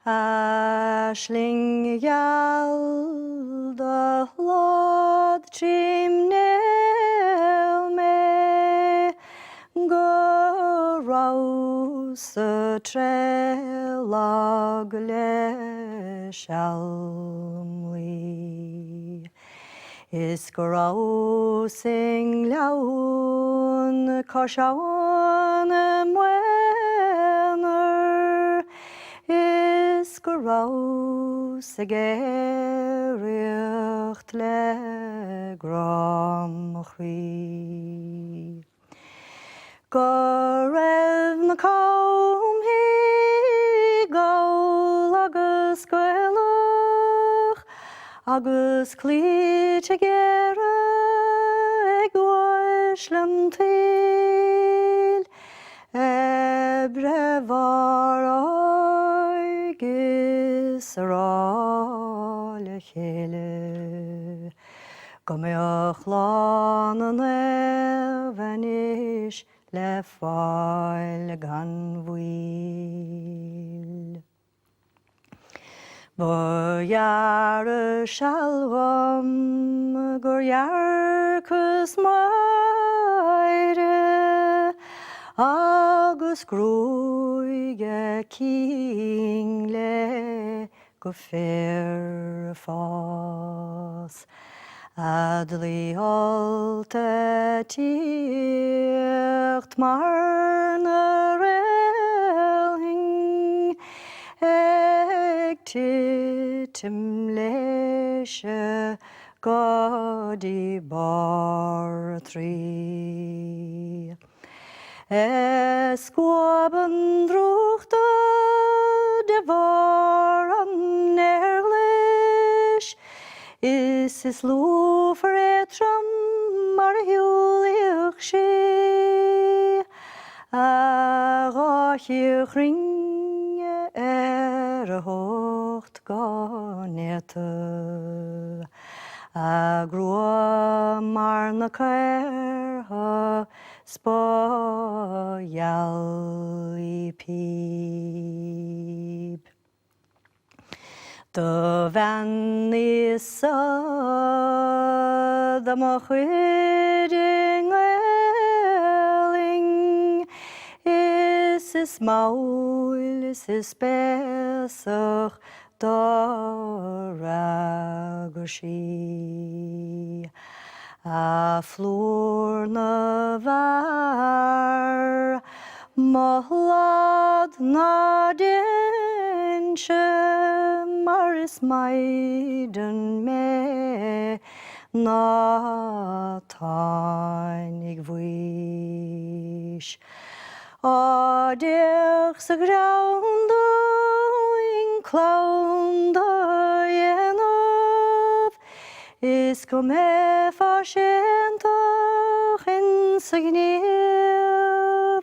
Ashling yal the lod chimnel me go rose trelag le shalmli is go sing laun koshaun mwener is go segericht le gram chwi go rev na kaum he go agus gwelwch agus cli tegera ag oislem til ebre var oigis rale chele gomeoch lan an evanish le fail gan wil Boyar shalom gur yarkus moire agus grúige kingle go fair fás adli alta tíocht mar na relhing ag titim leise gadi bar trí Esquaban druchta de var an erlish is lo for etram mar hulich she a gachich ring hocht ganete a grua mar na cair Spoil I peep. The van is the mochwedding welling is maul is besach da ragoshi. A floor na var mohlad na dinche maris maiden me na tainig wish a dich se ground in clown is come farsientach in signiv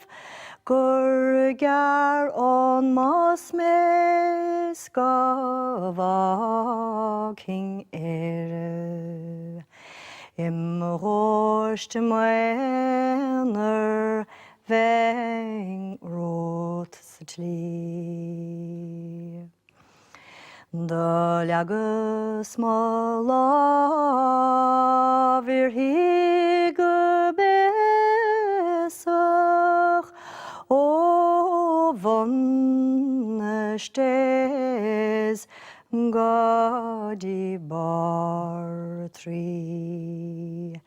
gurgar on mas mes gavaking ere im rost mener veng rot sli The lagus mala vir hige besach o vonne stes gadi bar tri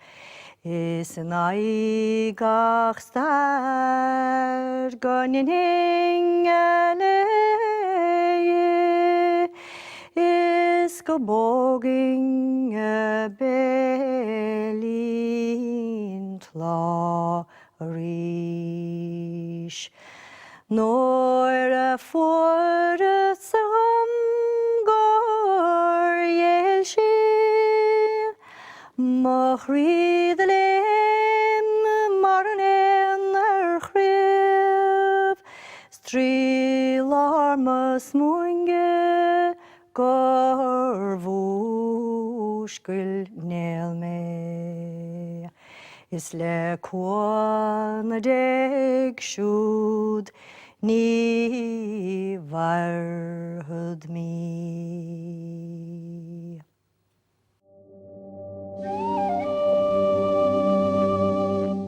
is nai gach star gonin hingele is go boging a belin tla rish nor a for a sam gor yeshi machri the lem marnen er chriv strilar mas munge Gorvushkul nel me is le kwan deg shud ni var filled me.